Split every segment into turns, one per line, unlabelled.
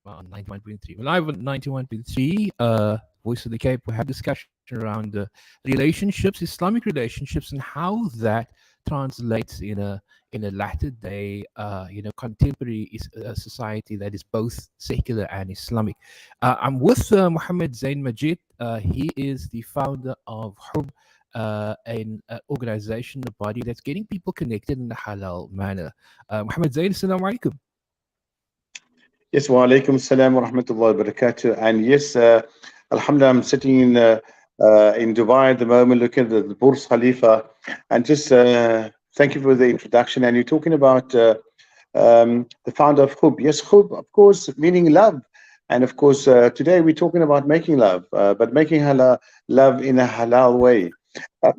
on 91.3. We're live on 91.3, Voice of the Cape. We have discussion around relationships, Islamic relationships, and how that translates in a latter day, contemporary society that is both secular and Islamic. I'm with Muhammad Zain Majid. He is the founder of Hub, an organization, a body that's getting people connected in a halal manner. Muhammad Zain, assalamu alaikum.
Yes, wa alaikum salam wa rahmatullahi wa barakatuh. And yes, alhamdulillah, I'm sitting in Dubai at the moment looking at the Burj Khalifa. And just thank you for the introduction. And you're talking about the founder of Khub. Yes, Khub, of course, meaning love. And of course, today we're talking about making love, but making love in a halal way.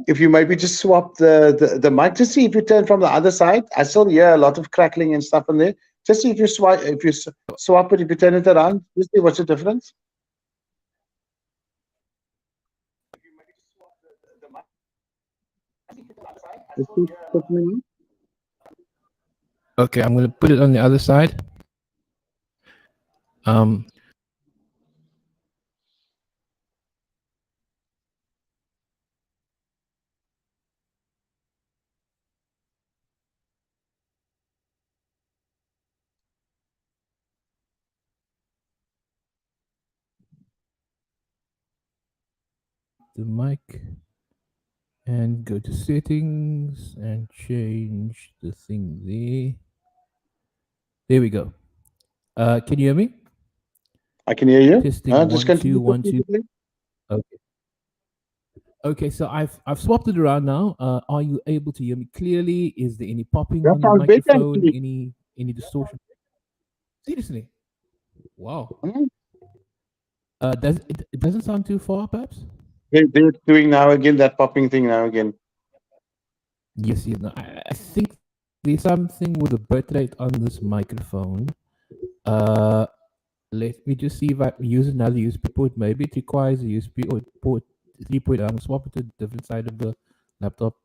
If you maybe just swap the mic to see if you turn from the other side. I still hear a lot of crackling and stuff in there. Just see if you swap it, if you turn it around, just see what's the difference.
Okay, I'm going to put it on the other side. The mic and go to settings and change the thing there. There we go. Can you hear me?
I can hear you.
Testing
Just
1 2
continue.
1 2. Okay. Okay, so I've swapped it around now. Are you able to hear me clearly? Is there any popping
That
on the
sounds better,
microphone?
actually.
Any distortion? Seriously? Wow.
Mhm.
It doesn't sound too far, perhaps?
They're doing now again that popping thing now again.
Yes, no, I think there's something with the bitrate on this microphone. Let me just see if I use another USB port. Maybe it requires a USB or port 3.0. I'm swap it to a different side of the laptop.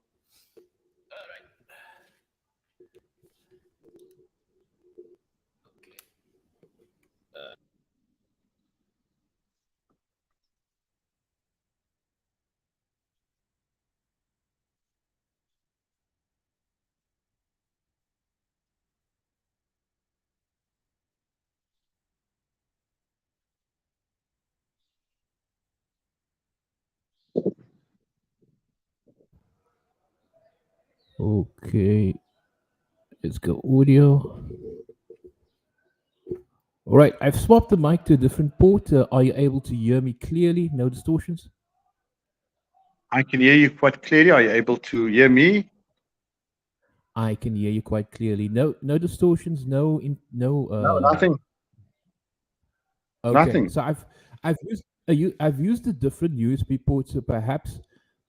Okay, let's go audio. All right, I've swapped the mic to a different port. Are you able to hear me clearly? No distortions?
I can hear you quite clearly. Are you able to hear me?
I can hear you quite clearly. No distortions. No.
No, nothing.
Okay,
Nothing.
so I've used a different USB port. So perhaps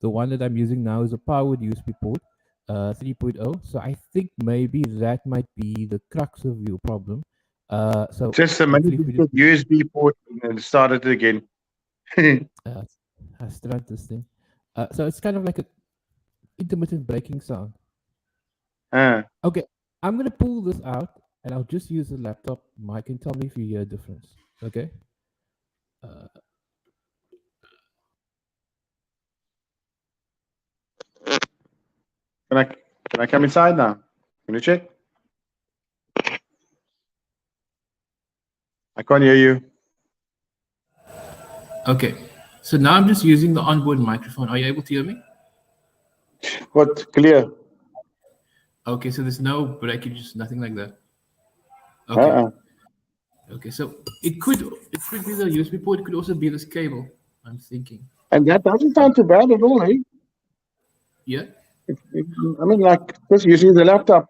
the one that I'm using now is a powered USB port, 3.0. So I think maybe that might be the crux of your problem. So
Just a minute. USB port and start it again.
I started this thing. So it's kind of like a intermittent breaking sound. Okay, I'm gonna pull this out and I'll just use the laptop mic and tell me if you hear a difference. Okay.
Can I come inside now? Can you check? I can't hear you.
Okay, so now I'm just using the onboard microphone. Are you able to hear me?
What? Clear.
Okay, so there's no breakages, nothing like that. Okay. Okay, so it could be the USB port. It could also be this cable. I'm thinking.
And that doesn't sound too bad at all, eh?
Yeah.
I mean, like just using the laptop.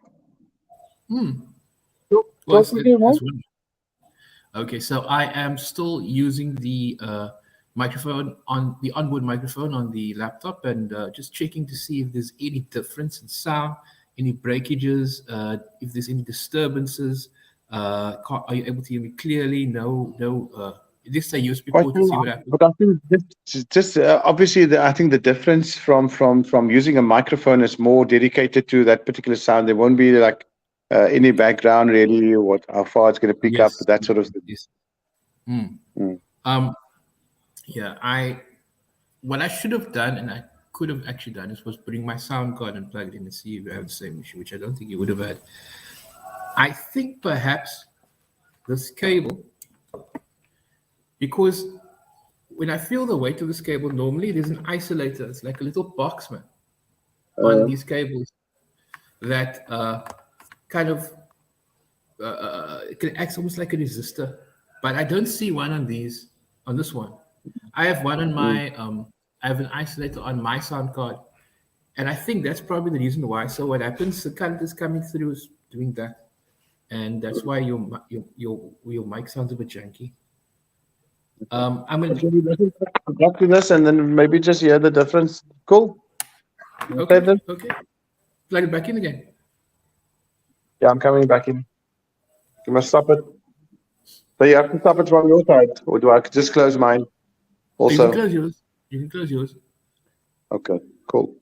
Okay, so I am still using the microphone on the onboard microphone on the laptop and just checking to see if there's any difference in sound, any breakages, if there's any disturbances. Are you able to hear me clearly? No. This is a USB port to see what happens.
But I think just obviously, I think the difference from using a microphone is more dedicated to that particular sound. There won't be like any background really, how far it's going to pick up, that sort of thing.
Yes.
Mm.
What I should have done, and I could have actually done, was bring my sound card and plug it in and see if you have the same issue, which I don't think you would have had. I think perhaps this cable, because when I feel the weight of this cable, normally there's an isolator. It's like a little box, man, on these cables that kind of it acts almost like a resistor. But I don't see one on this one. I have one on my I have an isolator on my sound card, and I think that's probably the reason why. So what happens? The current is coming through is doing that, and that's why your mic sounds a bit janky. I mean,
Talk to this and then maybe just hear the difference. Cool.
okay. Plug it back in again.
Yeah, I'm coming back in. You must stop it. So you have to stop it from your side, or do I just close mine? Also,
you can close yours. You can close yours.
Okay, cool.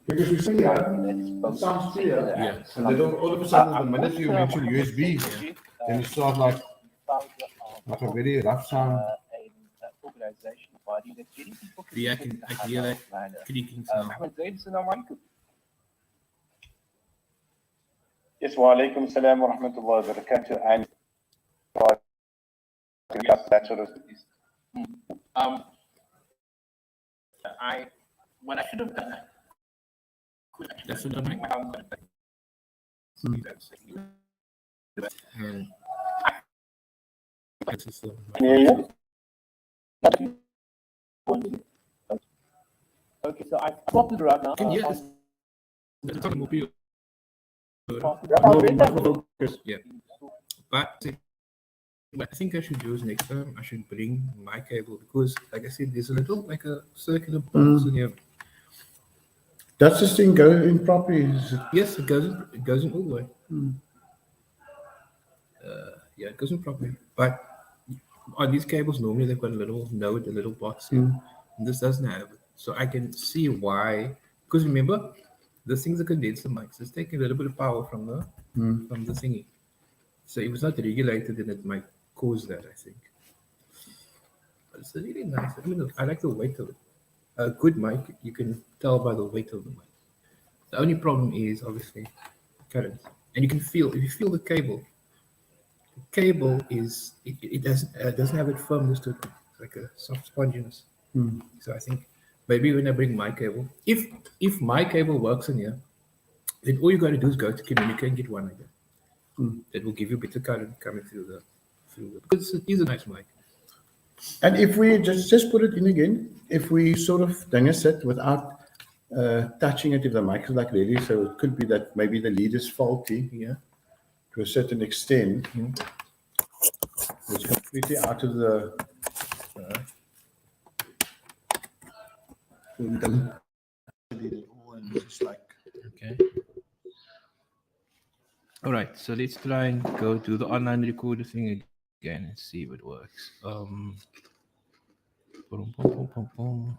Because we see it sounds clear, and then all of a sudden, the minute you mention USB, then it starts like a very rough sound.
Yeah, I can hear that creaking sound.
Yes, wa alaikum salam wa rahmatullahi wa barakatuh. And that sort of
What I should have done. That's what I'm and
Okay, so I swapped it right now.
Yes. Yeah. But what I think I should do is next time I should bring my cable, because like I said, there's a little like a circular box in here.
Does this thing go in properly?
Yes, it goes in all the way. Yeah, it goes in properly. But on these cables, normally they've got a little node, a little box here. And this doesn't have it. So I can see why. Because remember, this thing's a condenser mic. So it's taking a little bit of power from the thingy. So if it's not regulated, then it might cause that, I think. But it's really nice. I mean, I like the weight of it. A good mic, you can tell by the weight of the mic. The only problem is obviously current, and you can feel if you feel the cable. The cable is it doesn't have it firmness to it. It's like a soft sponginess. So I think maybe when I bring my cable, if my cable works in here, then all you got to do is go to communicate and get one like that. That will give you better current coming through the because it is a nice mic.
And if we just put it in again, if we sort of dingus it without touching it, if the mic is like ready, so it could be that maybe the lead is faulty to a certain extent. It's completely out of the.
Okay. All right, so let's try and go to the online recorder thing again and see if it works. Boom, boom, boom, boom, boom.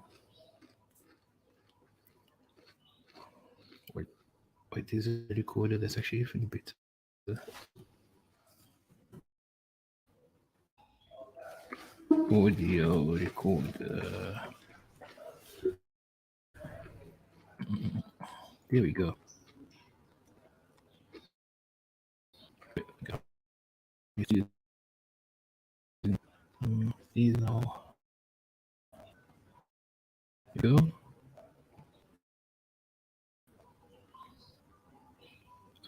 Wait, there's a recorder that's actually even better. Audio recorder. There we go. These now. Go.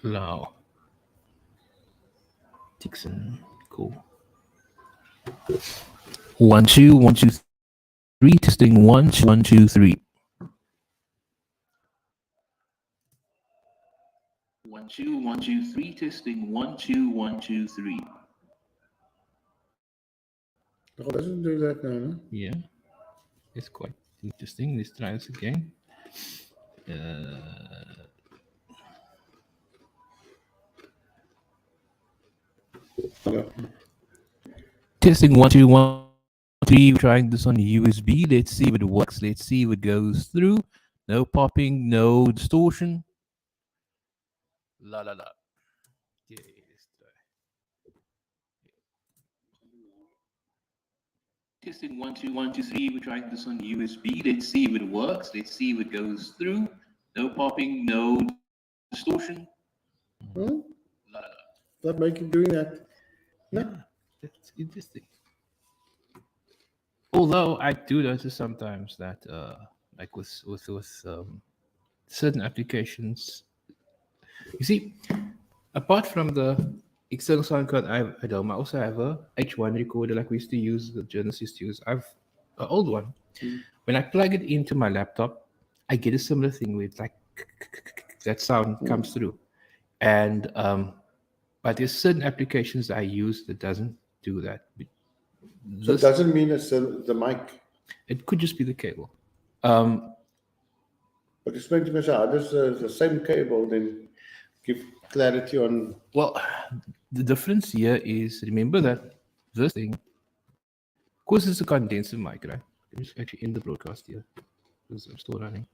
Allow. Dixon. Cool. 1 2 1 2 3 testing 1 2 1 2 3. 1 2 1 2 3 testing 1 2 1 2 3.
Oh, doesn't do that now, no?
Yeah, it's quite interesting. Let's try this again.
Yeah.
Testing 1 2 1 3. We're trying this on USB. Let's see if it works. Let's see if it goes through. No popping, no distortion. La la la. Yeah, let's try. Testing 1 2 1 2 3. We're trying this on USB. Let's see if it works. Let's see if it goes through. No popping, no distortion.
Hmm?
La la la.
That make you doing that.
Yeah, that's interesting. Although I do notice sometimes that, like with certain applications, you see, apart from the external sound card I have at home, I also have a H1 recorder like we used to use, the journalists used to use. I've an old one. When I plug it into my laptop, I get a similar thing where it's like that sound comes through, and but there's certain applications I use that doesn't do that.
So it doesn't mean it's the mic.
It could just be the cable.
But explain to me, how does the same cable then give clarity on?
Well, the difference here is, remember that this thing, of course, it's a condenser mic, right? Let me just actually end the broadcast here because I'm still running.